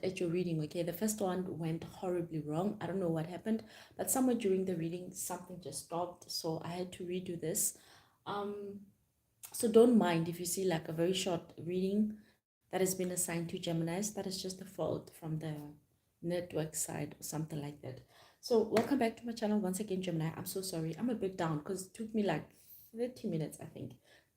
at your reading. Okay, the first one went horribly wrong. I don't know what happened, but somewhere during the reading something just stopped, so I had to redo this. So don't mind if you see like a very short reading that has been assigned to Geminis. That is just a fault from the network side or something like that. So welcome back to my channel once again, Gemini. I'm so sorry, I'm a bit down because it took me like 30 minutes, I think,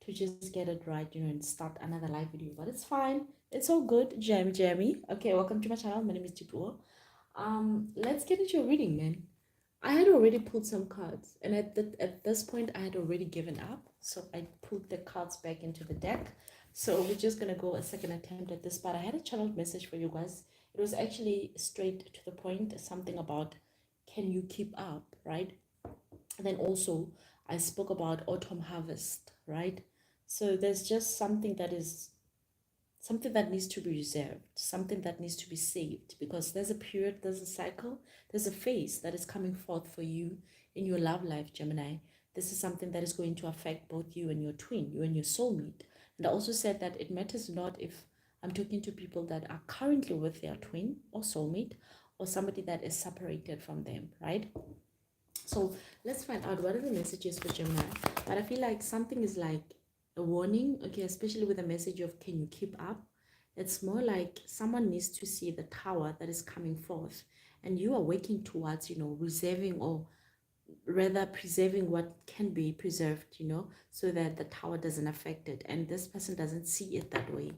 to just get it right, and start another live video. But it's fine, it's all good. Jammy. Okay, welcome to my channel. My name is Tipuo. Let's get into your reading, man. I had already pulled some cards, and at this point, I had already given up. So I put the cards back into the deck. So we're just gonna go a second attempt at this. But I had a channeled message for you guys. It was actually straight to the point. Something about, can you keep up, right? And then also, I spoke about autumn harvest, right? So there's just something that needs to be reserved, something that needs to be saved, because there's a period, there's a cycle, there's a phase that is coming forth for you in your love life, Gemini. This is something that is going to affect both you and your twin, you and your soulmate. And I also said that it matters not if I'm talking to people that are currently with their twin or soulmate, or somebody that is separated from them, right? So let's find out what are the messages for Gemini. But I feel like something is like a warning, okay, especially with the message of, can you keep up? It's more like someone needs to see the tower that is coming forth, and you are working towards, reserving, or rather preserving what can be preserved, so that the tower doesn't affect it, and this person doesn't see it that way.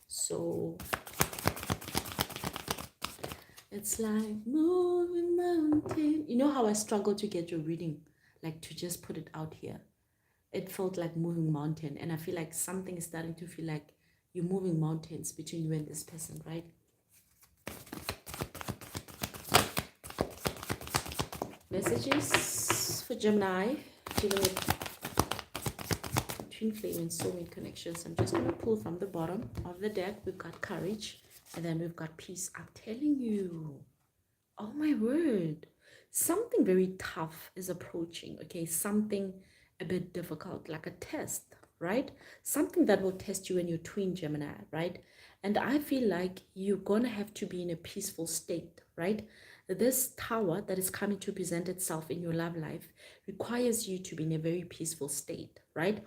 So it's like moving mountain. You know how I struggle to get your reading, like to just put it out here. It felt like moving mountain, and I feel like something is starting to feel like you're moving mountains between you and this person, right? Messages for Gemini dealing with twin flame and soulmate connections. I'm just going to pull from the bottom of the deck. We've got courage, and then we've got peace. I'm telling you, oh my word, something very tough is approaching. Okay, something a bit difficult, like a test, right? Something that will test you and your twin, Gemini, right? And I feel like you're gonna have to be in a peaceful state, right? This tower that is coming to present itself in your love life requires you to be in a very peaceful state, right?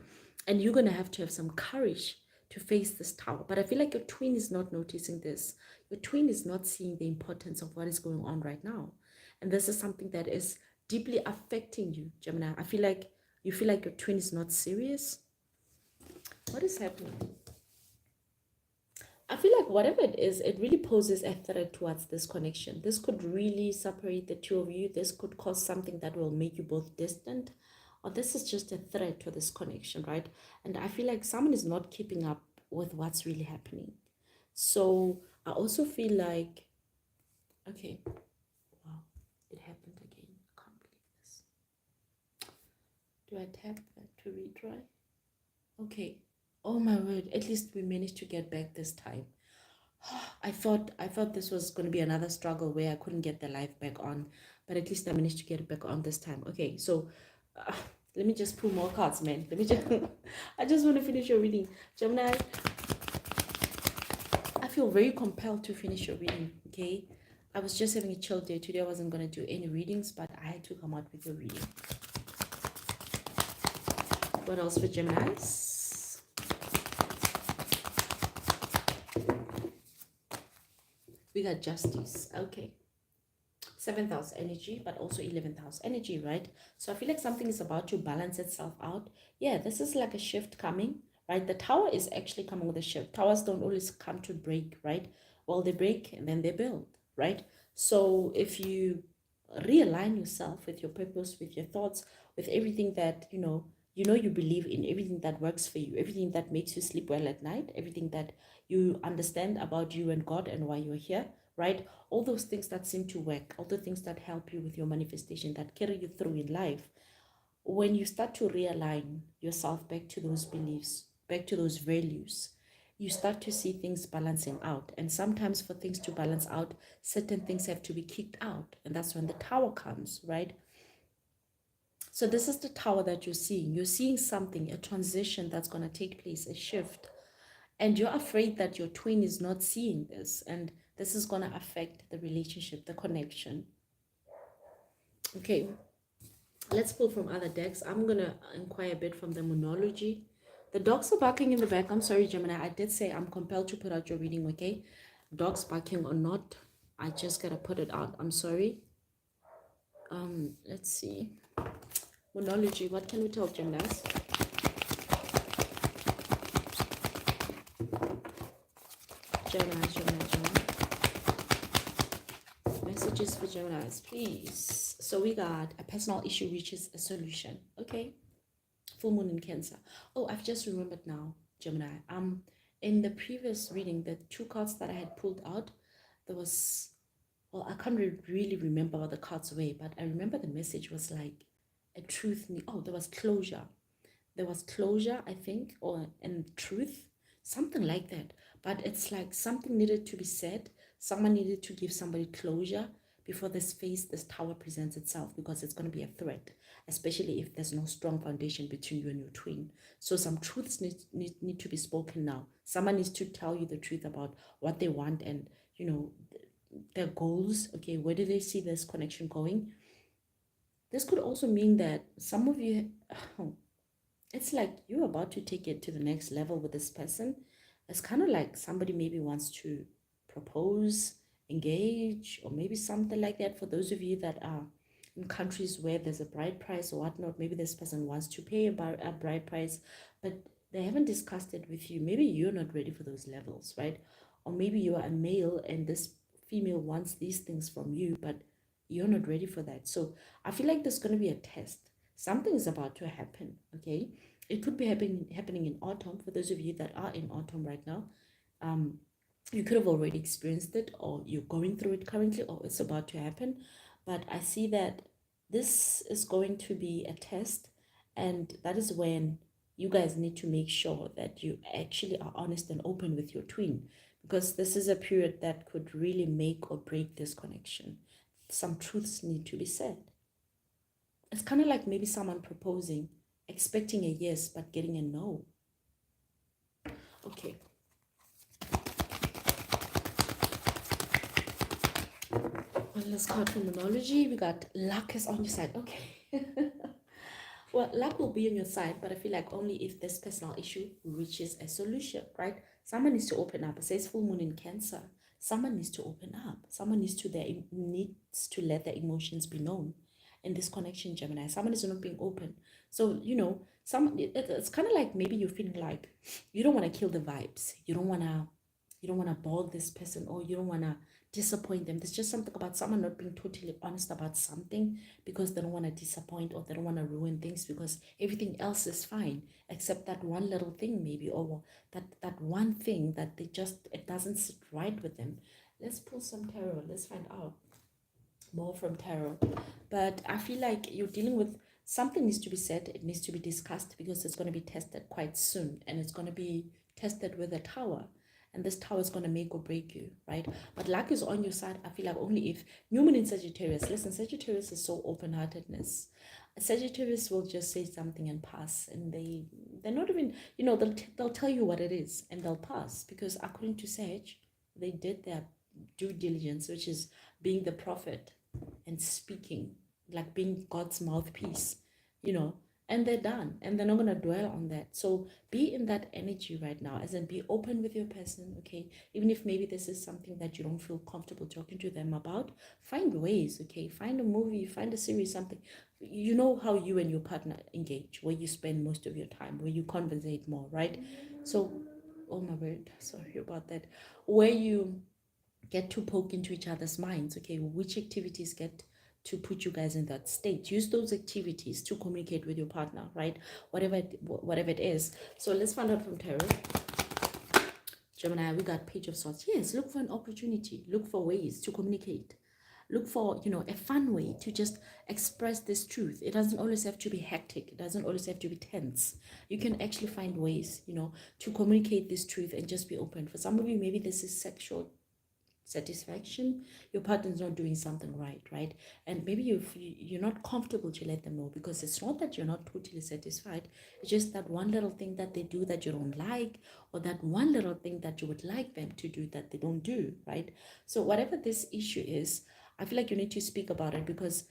And you're gonna have to have some courage to face this tower. But I feel like your twin is not noticing this. Your twin is not seeing the importance of what is going on right now. And this is something that is deeply affecting you, Gemini. I feel like you feel like your twin is not serious. What is happening? I feel like whatever it is, it really poses a threat towards this connection. This could really separate the two of you. This could cause something that will make you both distant, or this is just a threat to this connection, right? And I feel like someone is not keeping up with what's really happening. So I also feel like, okay, wow, it happened again. I can't believe this. Do I tap to retry? Okay. Oh my word, at least we managed to get back this time. I thought this was going to be another struggle where I couldn't get the live back on, but at least I managed to get it back on this time. Okay, so let me just pull more cards, man. Let me just I just want to finish your reading, Gemini. I feel very compelled to finish your reading. Okay, I was just having a chill day today. I wasn't going to do any readings, but I had to come out with your reading. What else for Geminis? We got justice. Okay, 7th house energy, but also 11th house energy, right? So I feel like something is about to balance itself out. Yeah, this is like a shift coming, right? The tower is actually coming with a shift. Towers don't always come to break, right? Well, they break and then they build, right? So if you realign yourself with your purpose, with your thoughts, with everything that you believe in, everything that works for you, everything that makes you sleep well at night, everything that you understand about you and God and why you're here, right? All those things that seem to work, all the things that help you with your manifestation, that carry you through in life. When you start to realign yourself back to those beliefs, back to those values, you start to see things balancing out. And sometimes for things to balance out, certain things have to be kicked out. And that's when the tower comes, right? So this is the tower that you're seeing. You're seeing something, a transition that's going to take place, a shift. And you're afraid that your twin is not seeing this. And This is going to affect the relationship, the connection. Okay, let's pull from other decks. I'm going to inquire a bit from the monology. The dogs are barking in the back. I'm sorry, Gemini. I did say I'm compelled to put out your reading, okay? Dogs barking or not, I just got to put it out. I'm sorry. Let's see. Monology, what can we tell Geminis? Gemini. Messages for Geminis, please. So we got a personal issue reaches a solution. Okay. Full moon in Cancer. Oh, I've just remembered now, Gemini. In the previous reading, the 2 cards that I had pulled out, there was, well, I can't really remember what the cards were, but I remember the message was like a truth. Oh, there was closure. There was closure, I think, and truth, something like that. But it's like something needed to be said. Someone needed to give somebody closure before this tower presents itself, because it's going to be a threat, especially if there's no strong foundation between you and your twin. So some truths need to be spoken now. Someone needs to tell you the truth about what they want and, their goals. Okay, where do they see this connection going? This could also mean that some of you, it's like you're about to take it to the next level with this person. It's kind of like somebody maybe wants to propose, engage, or maybe something like that. For those of you that are in countries where there's a bride price or whatnot, maybe this person wants to pay a bride price, but they haven't discussed it with you. Maybe you're not ready for those levels, right? Or maybe you are a male and this female wants these things from you, but you're not ready for that. So I feel like there's going to be a test. Something is about to happen, okay? It could be happening in autumn. For those of you that are in autumn right now, you could have already experienced it, or you're going through it currently, or it's about to happen. But I see that this is going to be a test, and that is when you guys need to make sure that you actually are honest and open with your twin, because this is a period that could really make or break this connection. Some truths need to be said. It's kind of like maybe someone proposing, expecting a yes, but getting a no. Okay. One last card from Monology. We got luck is on your side. Okay. Well, luck will be on your side, but I feel like only if this personal issue reaches a solution, right? Someone needs to open up. It says full moon in Cancer. Someone needs to open up. Someone needs to let their emotions be known in this connection, Gemini. Someone is not being open. So, it's kind of like maybe you're feeling like you don't want to kill the vibes. You don't want to bore this person, or you don't want to disappoint them. There's just something about someone not being totally honest about something because they don't want to disappoint, or they don't want to ruin things because everything else is fine except that one little thing maybe, or that one thing that it doesn't sit right with them. Let's pull some tarot. Let's find out more from tarot. But I feel like you're dealing with something needs to be said. It needs to be discussed because it's going to be tested quite soon, and it's going to be tested with a tower. And this tower is going to make or break you, right? But luck is on your side. I feel like only if New Moon in Sagittarius. Listen, Sagittarius is so open-heartedness. Sagittarius will just say something and pass, and they're not even, they'll tell you what it is and they'll pass, because according to Sag, they did their due diligence, which is being the prophet and speaking, like being God's mouthpiece, and they're done, and they're not going to dwell on that. So be in that energy right now, as in be open with your person, okay? Even if maybe this is something that you don't feel comfortable talking to them about, find ways, okay? Find a movie, find a series, something. You know how you and your partner engage, where you spend most of your time, where you conversate more, right? So, oh my word, sorry about that. Where you get to poke into each other's minds, okay? Which activities get to put you guys in that state. Use those activities to communicate with your partner, right? Whatever it is. So let's find out from tarot. Gemini, we got Page of Swords. Yes, look for an opportunity. Look for ways to communicate. Look for, a fun way to just express this truth. It doesn't always have to be hectic. It doesn't always have to be tense. You can actually find ways, to communicate this truth and just be open. For some of you, maybe this is sexual satisfaction, your partner's not doing something right? And maybe you're not comfortable to let them know, because it's not that you're not totally satisfied. It's just that one little thing that they do that you don't like, or that one little thing that you would like them to do that they don't do, right? So whatever this issue is, I feel like you need to speak about it, because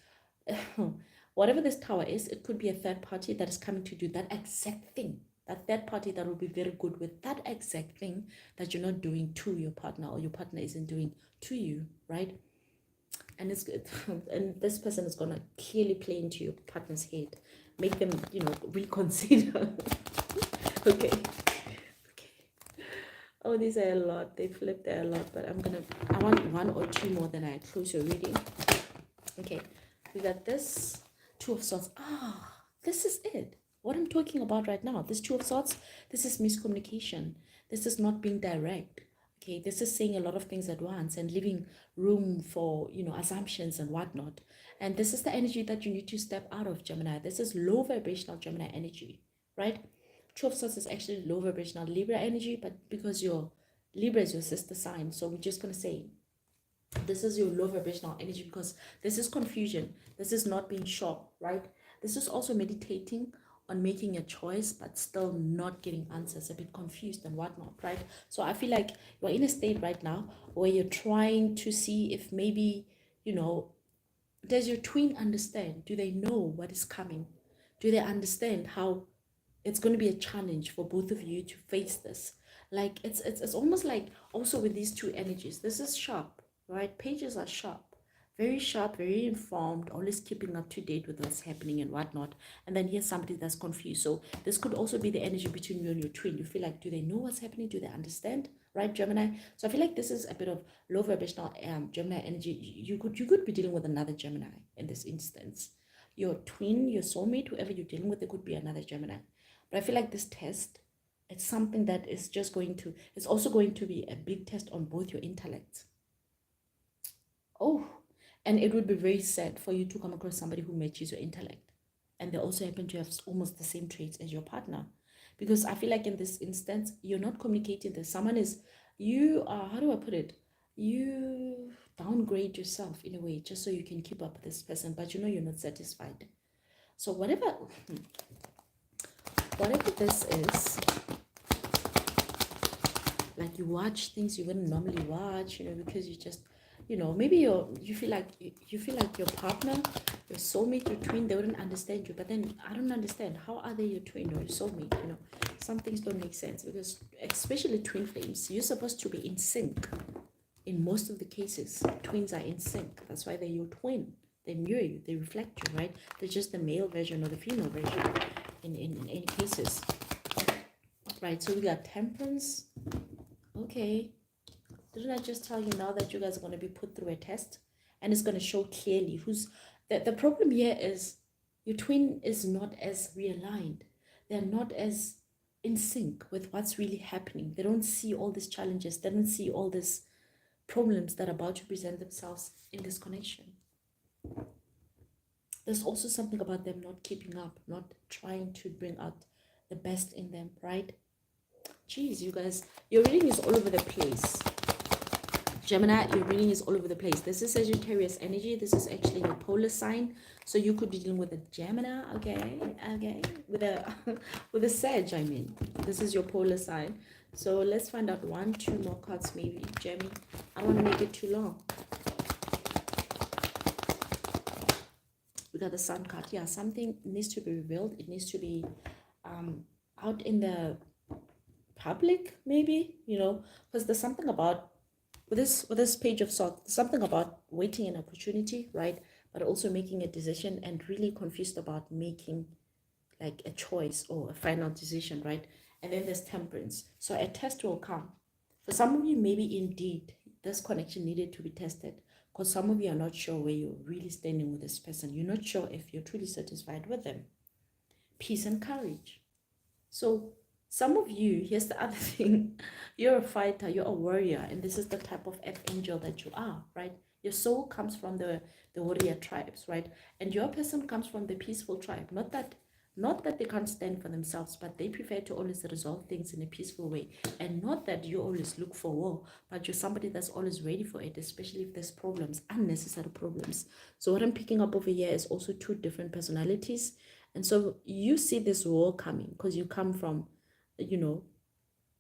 whatever this tower is, it could be a third party that is coming to do that exact thing. That third party that will be very good with that exact thing that you're not doing to your partner, or your partner isn't doing to you, right? And it's good. And this person is gonna clearly play into your partner's head, make them, reconsider. Okay. Oh, these are a lot. They flipped there a lot, but I want one or two more, then I close your reading. Okay, we got this Two of Swords. This is it. What I'm talking about right now, this Two of Swords, this is miscommunication. This is not being direct. Okay, this is saying a lot of things at once and leaving room for, assumptions and whatnot. And this is the energy that you need to step out of, Gemini. This is low vibrational Gemini energy, right? Two of Swords is actually low vibrational Libra energy, but because your Libra is your sister sign, so we're just going to say this is your low vibrational energy, because this is confusion. This is not being sure, right? This is also meditating on making a choice, but still not getting answers, a bit confused and whatnot, right? So I feel like you're in a state right now where you're trying to see if maybe, does your twin understand? Do they know what is coming? Do they understand how it's going to be a challenge for both of you to face this? Like it's almost like, also with these two energies, this is sharp, right? Pages are sharp, very informed, always keeping up to date with what's happening and whatnot. And then here's somebody that's confused. So this could also be the energy between you and your twin. You feel like, do they know what's happening? Do they understand? Right, Gemini? So I feel like this is a bit of low vibrational Gemini energy. You could be dealing with another Gemini in this instance. Your twin, your soulmate, whoever you're dealing with, it could be another Gemini. But I feel like this test, it's something that is just it's also going to be a big test on both your intellects. Oh, and it would be very sad for you to come across somebody who matches your intellect, and they also happen to have almost the same traits as your partner. Because I feel like in this instance, you're not communicating this. You are, how do I put it? You downgrade yourself in a way just so you can keep up with this person, but you're not satisfied. So whatever this is, like, you watch things you wouldn't normally watch, because you just, maybe you feel like your partner, your soulmate, your twin, they wouldn't understand you. But then I don't understand, how are they your twin or your soulmate? Some things don't make sense, because especially twin flames, you're supposed to be in sync. In most of the cases, twins are in sync. That's why they're your twin. They mirror you, they reflect you, right? They're just the male version or the female version in any cases, right? So we got Temperance. Okay, didn't I just tell you now that you guys are going to be put through a test, and it's going to show clearly who's the problem here is your twin is not as realigned. They're not as in sync with what's really happening. They don't see all these challenges. They don't see all these problems that are about to present themselves in this connection. There's also something about them not keeping up, not trying to bring out the best in them, right? Jeez, you guys, your reading is all over the place. Gemini, your reading is all over the place. This is Sagittarius energy. This is actually your polar sign. So you could be dealing with a Gemini, okay, with a Sag, I mean. This is your polar sign. So let's find out 1-2 more cards, maybe, Gemini. I don't want to make it too long. We got the Sun card. Yeah, something needs to be revealed. It needs to be out in the public, maybe, because there's something about with this Page of Swords, something about waiting an opportunity, right? But also making a decision, and really confused about making like a choice or a final decision, right? And then there's Temperance. So a test will come. For some of you, maybe indeed this connection needed to be tested, because some of you are not sure where you're really standing with this person. You're not sure if you're truly satisfied with them. Peace and courage. So some of you, here's the other thing, you're a fighter, you're a warrior, and this is the type of angel that you are, right? Your soul comes from the warrior tribes, right? And your person comes from the peaceful tribe. Not that Not that they can't stand for themselves, but they prefer to always resolve things in a peaceful way. And not that you always look for war, but you're somebody that's always ready for it, especially if there's problems, unnecessary problems. So what I'm picking up over here is also two different personalities. And so you see this war coming because you come from, you know,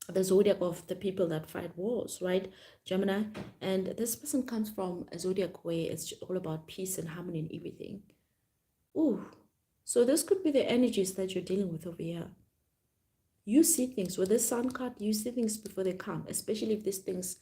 the zodiac of the people that fight wars, right, Gemini? And this person comes from a zodiac where it's all about peace and harmony and everything. Ooh, so this could be the energies that you're dealing with over here. You see things with this sun card. You see things before they come, especially if these things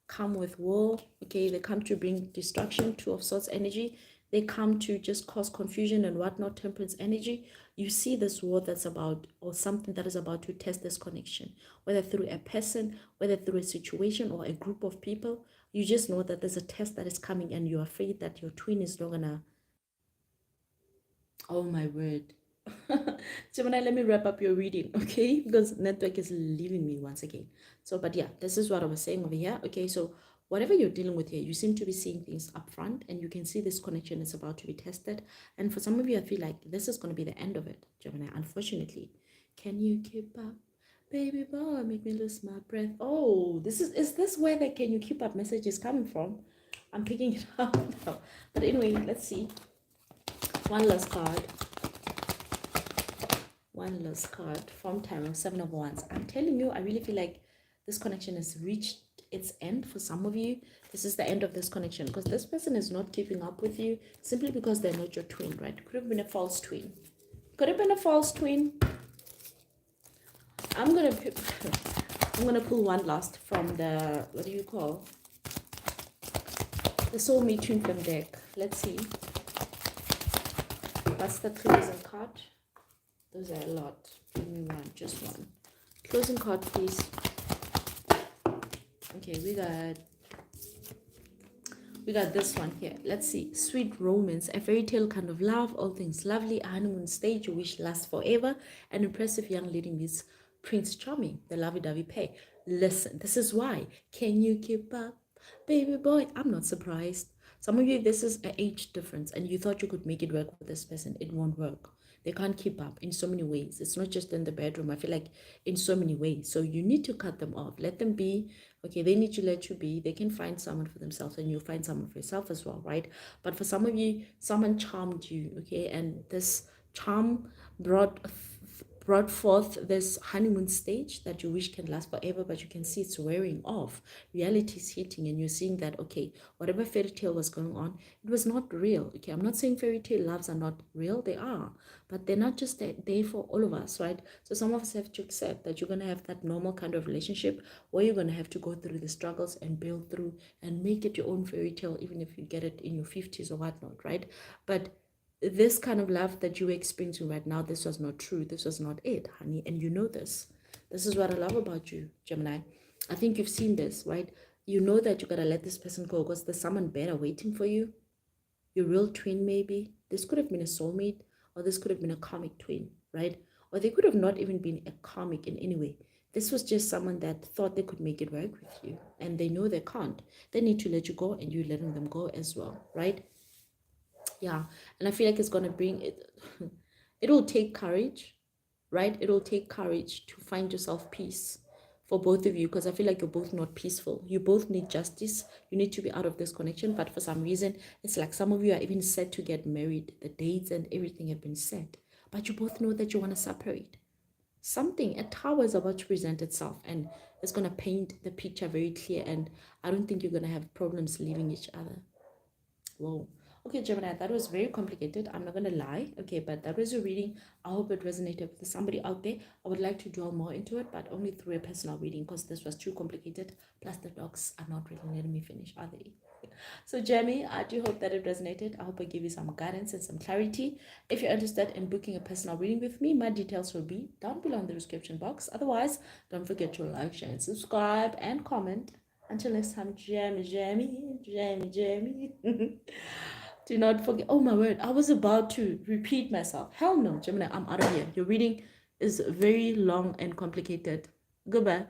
come with war. Okay, they come to bring destruction, two of swords energy. They come to just cause confusion and whatnot, temperance energy. You see this war that's about, or something that is about to test this connection, whether through a person, whether through a situation or a group of people. You just know that there's a test that is coming and you're afraid that your twin is not gonna. Oh my word. Gemini, let me wrap up your reading, okay? Because network is leaving me once again. So, but yeah, this is what I was saying over here. Okay, so whatever you're dealing with here, you seem to be seeing things up front and you can see this connection is about to be tested. And for some of you, I feel like this is going to be the end of it, Gemini, unfortunately. Can you keep up? Baby boy, make me lose my breath. Oh, is this where the can you keep up message is coming from? I'm picking it up now. But anyway, let's see. One last card. One last card from Tarot, Seven of Wands. I'm telling you, I really feel like this connection has reached its end for some of you. This is the end of this connection because this person is not keeping up with you simply because they're not your twin, right? Could have been a false twin. Could have been a false twin. I'm gonna pull one last from the, what do you call, the soulmate twin flame deck. Let's see. What's the closing card? Those are a lot. Give me one, just one. Closing card, please. Okay, we got this one here. Let's see. Sweet romance, a fairy tale kind of love, all things lovely, a honeymoon stage, you wish lasts forever, an impressive young lady meets Prince Charming, the lovey-dovey pair. Listen, this is why. Can you keep up? Baby boy, I'm not surprised. Some of you, this is an age difference and you thought you could make it work with this person. It won't work. They can't keep up in so many ways. It's not just in the bedroom. I feel like in so many ways. So you need to cut them off. Let them be. Okay, they need to let you be. They can find someone for themselves and you'll find someone for yourself as well, right? But for some of you, someone charmed you, okay? And this charm brought forth this honeymoon stage that you wish can last forever, but you can see it's wearing off. Reality is hitting and you're seeing that, okay, whatever fairy tale was going on, it was not real. Okay, I'm not saying fairy tale loves are not real. They are, but they're not just there for all of us, right? So some of us have to accept that you're going to have that normal kind of relationship where you're going to have to go through the struggles and build through and make it your own fairy tale, even if you get it in your 50s or whatnot, right? But this kind of love that you're experiencing right now, this was not true. This was not it, honey. And you know this. This is what I love about you, Gemini. I think you've seen this, right? You know that you got to let this person go because there's someone better waiting for you. Your real twin, maybe. This could have been a soulmate or this could have been a karmic twin, right? Or they could have not even been a karmic in any way. This was just someone that thought they could make it work with you and they know they can't. They need to let you go and you're letting them go as well, right? Yeah, and I feel like it's going to bring it. It will take courage, right? It will take courage to find yourself peace for both of you because I feel like you're both not peaceful. You both need justice. You need to be out of this connection, but for some reason, it's like some of you are even set to get married. The dates and everything have been set, but you both know that you want to separate. Something, a tower is about to present itself and it's going to paint the picture very clear, and I don't think you're going to have problems leaving each other. Whoa. Okay, Gemini, that was very complicated. I'm not going to lie. Okay, but that was your reading. I hope it resonated with somebody out there. I would like to dwell more into it, but only through a personal reading because this was too complicated. Plus, the dogs are not really letting me finish, are they? So, Jamie, I do hope that it resonated. I hope I give you some guidance and some clarity. If you're interested in booking a personal reading with me, my details will be down below in the description box. Otherwise, don't forget to like, share, and subscribe, and comment. Until next time, Jamie. Do not forget. Oh my word, I was about to repeat myself. Hell no, Gemini, I'm out of here. Your reading is very long and complicated. Goodbye.